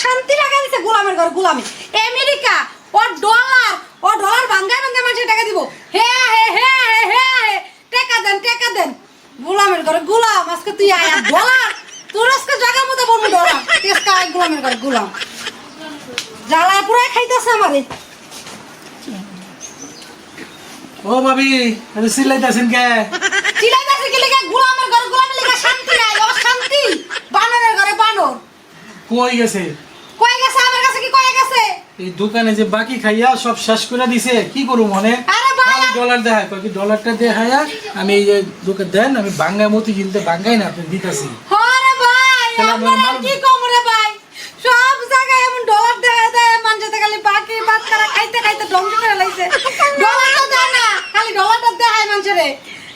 শান্তি লাগা দিছে গোলামের ঘরে গোলামি আমেরিকা ও ডলার ভাঙায় ভাঙায় মানুষের টাকা দিব হে হে হে হে হে টাকা দেন গোলামের ঘরে গোলাম আজকে তুই আয়া ডলার তোর আজকে জায়গা মতো বলবো ডলার আজকে আয় গোলামের ঘরে গোলাম জ্বালা পুরাই খাইতেছে আমারে ও ভাবি আরে চিল্লাইতাছেন কে চিল্লাইতেছে কি লাগা গোলামের ঘরে গোলামের লাগা শান্তি নাই অশান্তি বানরের ঘরে বানর কই গেছে আমার কাছে কি কয়ে গেছে এই দোকানে যে বাকি খাইয়া সব শেষ করে দিছে কি করব মনে আরে ভাই ডলার দেখায় কই কি ডলারটা দেখায়া আমি এই যে দোকান দেন আমি বাঙ্গায় মতি কিনতে বাঙ্গাই না আপনি দিতাছি আরে ভাই তাহলে আমার আমরা কি কম রে ভাই সব জায়গায় এমন ডলার দেয় মানুষের খালি বাকি বাদ করা খাইতে ধ্বংস করে লাইছে ডলারটা দেয় না খালি ডলারটা দেয় মানুষের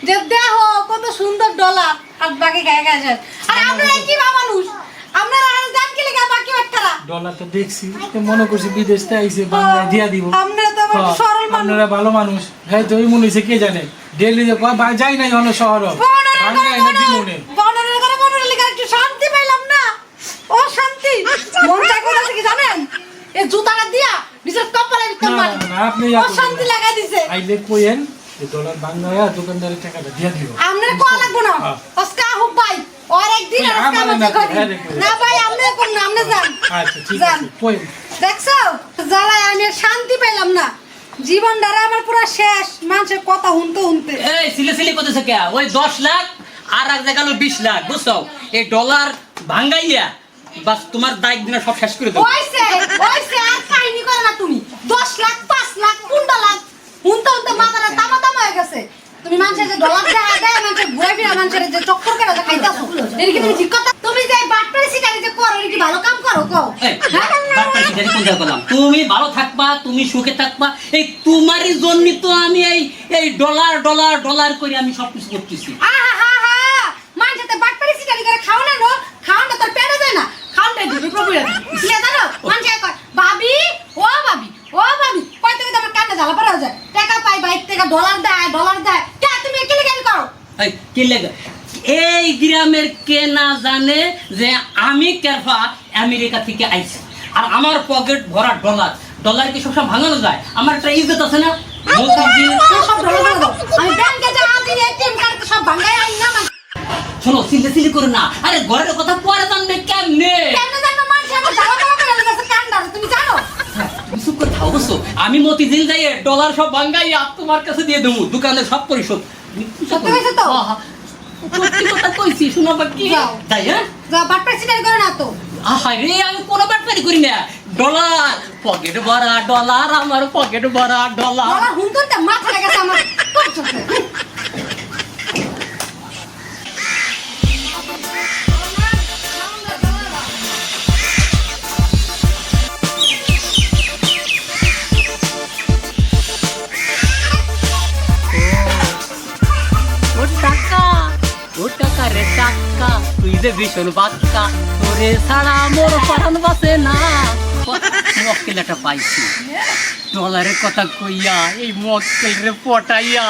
যে দেখো কত সুন্দর ডলার আর বাকি গায়ে গেছে আর আমরা কি বা মানুষ আমরা আর জান কি লাগা বাকি বাটকারা ডলারটা দেখছি তো মনে করছি বিদেশ থেকে আইছে বাঙ্গায় দিয়া দিব আমরা তো আবার সরল মানুষ আপনারা ভালো মানুষ হ্যাঁ তো ওই মনে হইছে কে জানে দিল্লি যে কয় যাই নাই অন্য শহর বাঙ্গায় না কি মনে বনের লিগা একটু শান্তি পাইলাম না ও শান্তি মন চাই কোথাছে কি জানেন এই জুতাটা দিয়া নিজের কপালে ভিতর না, মারি না, আপনি ও শান্তি লাগাই দিছে আইলে কইেন এই ডলার বাঙ্গায়া দোকানদারের টাকাটা দিয়া দিও আমনে কোয়া লাগবো না আজকে আহুক ভাই আর একদিন আর আজকে আমাদের করি না ভাই আমনে কোন না আমনে যান আচ্ছা ঠিক যান। আছে কই দেখছো জ্বালায় আমি আর শান্তি পেলাম না জীবন দ্বারা আমার পুরো শেষ মানুষের কথা শুনতে এই সিলে করতেছে কে ওই 10 লাখ আর এক জায়গা হলো 20 লাখ বুঝছো এই ডলার ভাঙাইয়া বাস তোমার দায়িত্ব দিনা সব শেষ করে দেবো ওইছে আর কাহিনী করে না তুমি 10 লাখ 5 লাখ 15 লাখ শুনতে মাথাটা তামা হয়ে গেছে তুমি মানুষের যে ডলার দেয় মানুষের ঘুরে ফিরা মানুষের যে চক্কর করে যে খাইতাছো এর কি তুমি ঠিক কথা তুমি যে বাটপারি সিটারি যে করো এর কি ভালো কাম করো কও এই বাটপার সিটারি কোন জায়গা করলাম তুমি ভালো থাকবা তুমি সুখে থাকবা এই তোমারই জন্য তো আমি এই ডলার করে আমি সব কিছু করতেছি আহা মানুষের তো বাটপারি সিটারি করে খাওয়ানো নো খাওয়ানো তোর পেটে যায় না খাওয়ানো দিবি প্রভুরা কি জানো মানুষের কয় ভাবি কয় থেকে তোমার কানে জ্বালা পড়া যায় টাকা পাই বাইক থেকে ডলার দেয় কে তুমি কি লাগি করো এই কি লাগে এই গ্রামের কে না জানে যে আমি কেরফা আমেরিকা থেকে আইছি আর আমার পকেট ভরা ডলার কি সবসময় ভাঙানো যায় আমার একটা ইজ্জত আছে না সব ডলার দাও আমি ব্যাংকে যা আছি এটিএম কার্ড সব ভাঙাই আই না শোনো সিলে করে না আরে ঘরের কথা পরে জানবে কেমনে কেন জানো মানুষ আমার জ্বালা পড়া করে গেছে কান্ডার তুমি জানো কিছু কথা অবশ্য আমি মতিঝিল যাই ডলার সব ভাঙাই আর তোমার কাছে দিয়ে দেবো দোকানে সব পরিশোধ সত্যি কইছো তো সত্যি কথা কইছি শোনো বাকি যাও। তাই হ্যাঁ যা বাটপারি সিটারি করে না তো রে আমি কোনো বাটপারি করি না ডলার পকেট ভরা ডলার আমার পকেট ভরা ডলার ডলার হুনতে মাথা লেগেছে আমার ও টাকা রে টাকা তুই যে ভীষণ বাক্কা তোরে ছাড়া মোর পরান বাসে না মক্কেল একটা পাইছি ডলারের কথা কইয়া এই মক্কেল রে পটাইয়া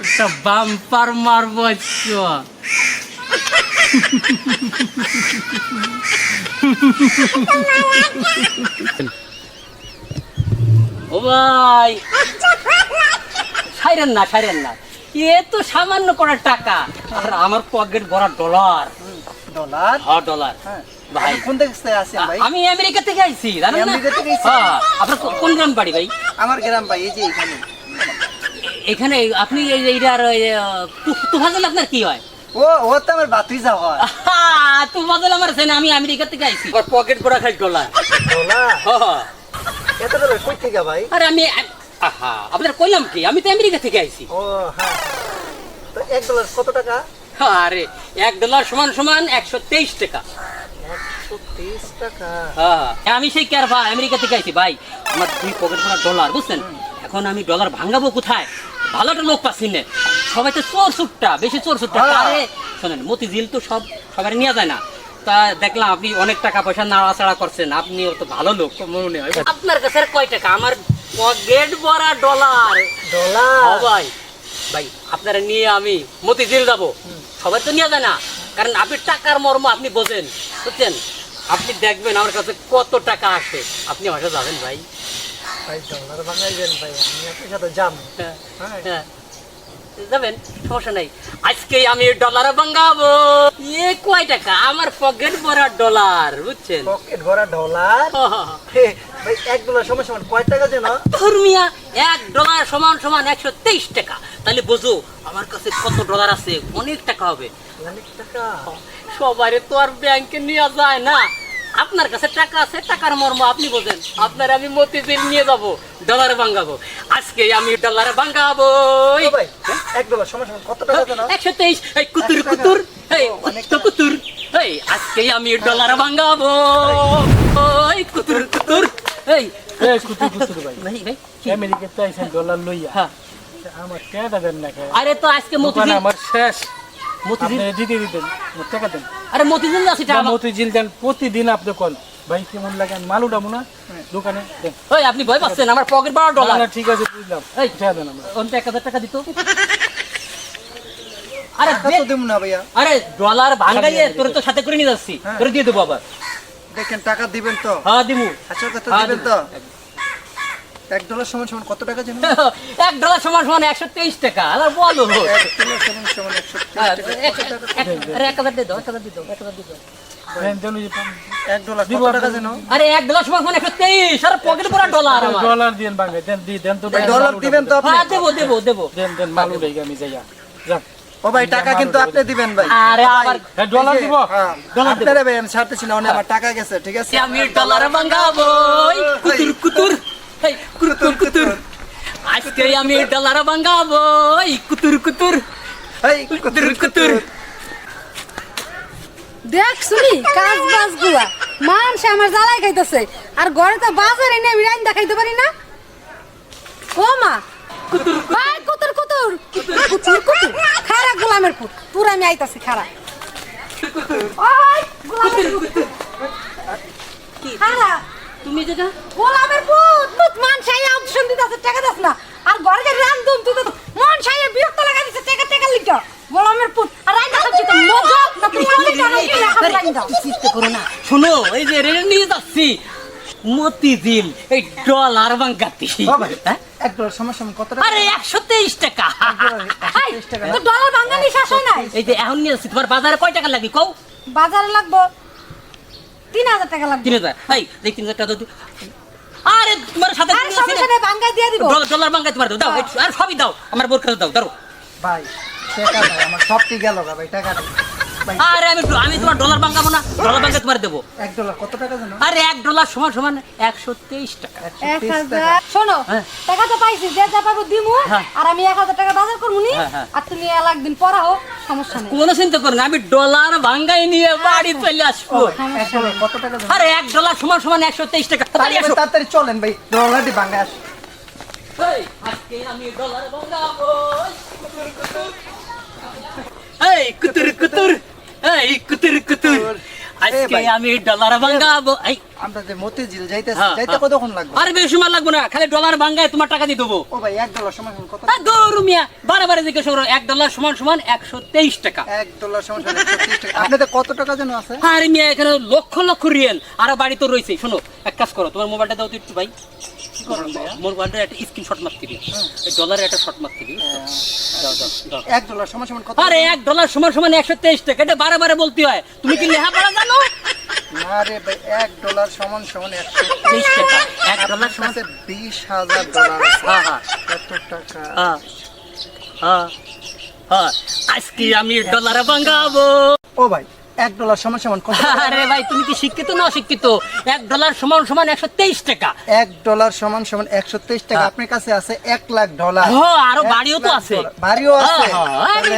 একটা বাম্পার মারব ও ভাই ছাইরেন না এ তো সামান্য করার টাকা আর আমার পকেট ভরা ডলার ডলার ভাই কোন দেশে আছেন ভাই? আমি আমেরিকা থেকে আইছি জানেন না আমেরিকা থেকে আইছেন? হ্যাঁ আপনার কোন গ্রাম বাড়ি ভাই আমার গ্রাম ভাই এই যে এখানে। এখানে আপনি এইটার তুফাজল আপনার কি হয় ও তো আমার বাতিজা হয়। তুফাজল আমার আছে না আমি আমেরিকা থেকে আইছি আর পকেট ভরা খাই ডলার ডলার? হ্যাঁ এত ডলার কই থেকে ভাই? আরে আমি আপনার কইলাম কি আমি তো আমেরিকা থেকে আইছি ও হ্যাঁ। তো $1 কত টাকা? আরে $1 সমান 123 টাকা 130 টাকা। হ্যাঁ আমি সেই কেরফা আমেরিকা থেকে আইছি ভাই আমার 2 পকেট ভরা ডলার বুঝছেন এখন আমি ডলার ভাঙাবো কোথায় ভালো একটা লোক পাচ্ছি না সবাই তো বেশি চোর সুট্টা আরে শোনেন মতিঝিল তো সবাই নিয়ে যায় না তা দেখলাম আপনি অনেক টাকা পয়সা নাড়াচাড়া করছেন আপনি তো ভালো লোক মনে হয় আপনার কাছে আর কয় টাকা আমার পকেট ভরা ডলার ভাই আপনারা নিয়ে আমি মতিঝিল যাবো সবাই তো নিয়ে যায় না কারণ আপনি টাকার মর্ম আপনি বোঝেন বুঝছেন আপনি দেখবেন আমার কাছে কত টাকা আসে, আপনি আমার কাছে যাবেন ভাই। ভাই ডলার ভাঙাইবেন ভাই, আমি আপনার সাথে যাবো। হ্যাঁ, হ্যাঁ। হ্যাঁ, যাবেন, সমস্যা নাই। আজকে আমি ডলার ভাঙাবো। কয় টাকা? আমার পকেট ভরা ডলার, বুঝছেন? পকেট ভরা ডলার। হে, ভাই $1 সমান সমান কয় টাকা যেন? ধর্মিয়া $1 সমান সমান 123 টাকা। তাহলে বুঝো আমার কাছে কত ডলার আছে, অনেক টাকা হবে। অনেক টাকা। সবারে তো আর ব্যাংকে নিয়ে যায় না। আপনার কাছে টাকা আছে, টাকার মর্ম আপনি বোঝেন। আপনার আমি মতিঝিল নিয়ে যাব, ডলার ভাঙাবো। আজকে আমি ডলার ভাঙাবো। ও ভাই, $1 সমান সমান কত টাকা যেন? 123। এই কুতুর কুতুর, এই তো কুতুর, এই আজকে আমি ডলার ভাঙাবো। ওই কুতুর কুতুর, এই কুতুর কুতুর ভাই ভাই ভাই কি? আমেরিকাতে আইছেন ডলার লইয়া, হ্যাঁ, আমার টাকা দেন না খায়। আরে তো আজকে দোকান মতিঝিল, আমার শেষ, মতিঝিল, আপনি দিতে দিতেন আমার টাকা দেন। আরে মতিঝিল আছে বা মতিঝিল দেন, প্রতিদিন আপনি কোন ভাই কেমন লাগে মাল উঠাবো না দোকানে দেন। ওই আপনি ভয় পাচ্ছেন, আমার পকেট ভরা না, ডলার। না, ঠিক আছে বুঝলাম, এই টাকা দেন আমরা। অন্ত 1000 টাকা দিত। আরে টাকা তো দেবো না ভাইয়া। আরে ডলার ভাঙাইয়ে তোর তো সাথে করে নিয়ে যাচ্ছি, হ্যাঁ। তোর দিয়ে দেবো আবার। দেখেন টাকা দিবেন তো? হ্যাঁ দিমু। আচ্ছা কথা হ্যাঁ, দিবেন তো? দিবো। $1 সমান সমান কত টাকা যেন? $1 সমান সমান 123 টাকা। আর বলো $1 সমান সমান 123 টাকা। কত টাকা? আরে 1000 দিয়ে দাও, 1000 দিয়ে দাও, 1000 দিয়ে দাও। দেন, দেন, ওই যে পান। $1 দিব কত টাকা আপনি। যেন? আরে $1 সমান সমান 123, আর পকেট ভরা ডলার আমার। ডলার দিন ভাঙে দেন, দেন তো ভাই, ডলার মাল দিবেন তো উঠাবো। আপনি? হ্যাঁ দেবো দেবো দেবো। দেন, দেন, মাল উঠাই আমি যাইয়া যান। ও ভাই টাকা কিন্তু আপনি দিবেন ভাই। আরে আবার হ্যাঁ, ডলার দিব। হ্যাঁ, ডলার দেবো। আপনারে ভাই আমি ছাড়তেছি না, অনেক আমার টাকা গেছে, ঠিক আছে? আমি ডলার ভাঙাবো। এই কুতুর কুতুর, এই কুতুর কুতুর, আজকে আমি ডলার ভাঙাবো। এই কুতুর কুতুর, এই কুতুর কুতুর। দেখ শুনি কাজ বাজ গুলা মানুষ আমার জ্বালাই খাইতেছে, আর ঘরে তো বাজারে এনে আমি রাইন দেখাইতে পারি না। ও মা, ভাই কুতুর কুতুর কুতুর কুতুর, খারা গোলামের পুত, তোর আমি আইতাছি খারা। ওই গোলামের পুত, কি খারা তুমি যেটা গোলামের পুত, মুত মান ছাইয়া অপশন দিতাছে, টাকা দাস না। আর ঘরে যে রান্ধুম তুই তো মন ছাইয়া বিরক্ত লাগা দিছে, টাকা টাকা লিখা গোলামের পুত। আর রাইন দেখাচ্ছি তো মজা না, তুই আমি জানো কি রাখা রাইন দাও। চিন্তা করো না, শোনো এই যে রেল নিয়ে যাচ্ছি মতিঝিল, এই ডলার ভাঙাতি। ও ভাই হ্যাঁ? $1 সমান সমান কত টাকা? আরে 123 টাকা। হাই, তো ডলার বাঙালি শেষ হয় নাই। এই যে এখন নিয়ে যাচ্ছি, তোমার বাজারে কয় টাকা লাগবে কও? বাজারে লাগবো 3000 টাকা লাগবে। 3000। এই যে 3000 টাকা দাও। আরে তোমার সাথে আর সমস্যা নেই, বাঙ্গাই দিয়ে দিব। ডলার ভাঙাই তোমার দাও, আর সবই দাও, আমার বোর কাছে দাও, ধরো। ভাই টাকা ভাই আমার সবটি গেল গা ভাই, টাকা দিন ভাই। আরে আমি তোমার ডলার ভাঙাবো না, ডলার ভাঙাই তোমার দেবো। $1 কত টাকা যেন? আরে $1 সমান সমান 123 টাকা। 130 টাকা। 1000 শোনো, হ্যাঁ। টাকা তো পাইছি, যে যা পাবো দিমু। হ্যাঁ। আর আমি 1000 টাকা বাজার করবো নি। হ্যাঁ, হ্যাঁ। আর তুমি একদিন পড়া হোক, সমস্যা নেই। কোনো চিন্তা করো না, আমি ডলার ভাঙাই নিয়ে বাড়ি চলে আসবো। $1 কত টাকা যেন? আরে $1 সমান সমান 123 টাকা। তাড়াতাড়ি আসো। তাড়াতাড়ি চলেন ভাই, ডলারটি ভাঙা আসে। এই, আজকে আমি ডলার ভাঙাবো। এই কুতুর কুতুর, এই কুতুর কুতুর, আজকে ভাই। আমি ডলার ভাঙাবো। এই আমরা যে মতিঝিল যাইতেছি, হ্যাঁ, যাইতে হ্যাঁ। কতক্ষণ লাগবে? আরে বেশি সময় লাগবে না, খালি ডলার ভাঙায় তোমার টাকা দিয়ে দেবো। ও ভাই $1 সমান সমান কত? গরু মিয়া বারে জিজ্ঞেস করো, $1 সমান সমান 123 টাকা। $1 সমান সমান 130 টাকা। আপনাদের কত টাকা যেন আছে? আরে মিয়া এখানে লক্ষ লক্ষ রিয়েল আর বাড়ি তো রয়েছে। শোনো এক কাজ করো, তোমার মোবাইলটা দাও তো একটু ভাই। মোবাইলটা একটা স্ক্রিনশট মারতে দিবি, এই ডলারের একটা শট মারতে দিবি। দাও দাও দাও। $1 সমান সমান কত? আরে $1 সমান সমান 123 টাকা, এটা বারে বলতে হয়। তুমি কি লেখাপড়া জানো? না রে ভাই, $1 সমান সমান 23 টাকা। $1 সমান 20,000 আছে। হ্যাঁ হ্যাঁ এত টাকা। হ্যাঁ হ্যাঁ হ্যাঁ, আজকে আমি ডলার ভাঙাবো। ও ভাই $1 সমান সমান কত? আরে ভাই তুমি কি শিক্ষিত না অশিক্ষিত? $1 সমান সমান 123 টাকা। $1 সমান সমান 123 টাকা। হ্যাঁ। আপনার কাছে আছে $1,00,000। হ্যাঁ, আরো বাড়িও তো আছে। বাড়িও আছে। হ্যাঁ, হ্যাঁ, তাহলে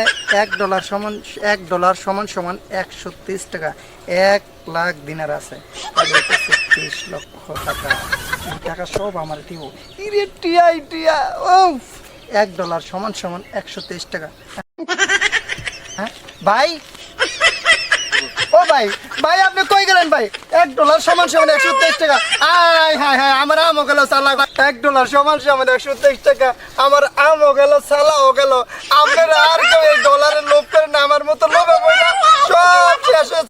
$1 সমান সমান 130 টাকা। 1,00,000 দিনার আছে। তাহলে হচ্ছে 30 লক্ষ টাকা। এই টাকা সব আমার দিব। ইরে টিয়া ও $1 সমান সমান 123 টাকা। হ্যাঁ ভাই, ও ভাই ভাই আপনি কই গেলেন ভাই? $1 সমান সমান 123 টাকা। আয় হায় হায়, আমার আমও গেল সালা। $1 সমান সমান 123 টাকা, আমার আমও গেল সালাও গেল। আপনারা আর কেউ এই ডলারের লোভ করেন না, আমার মতো লোভে পড়ে সব শেষ হয়েছে।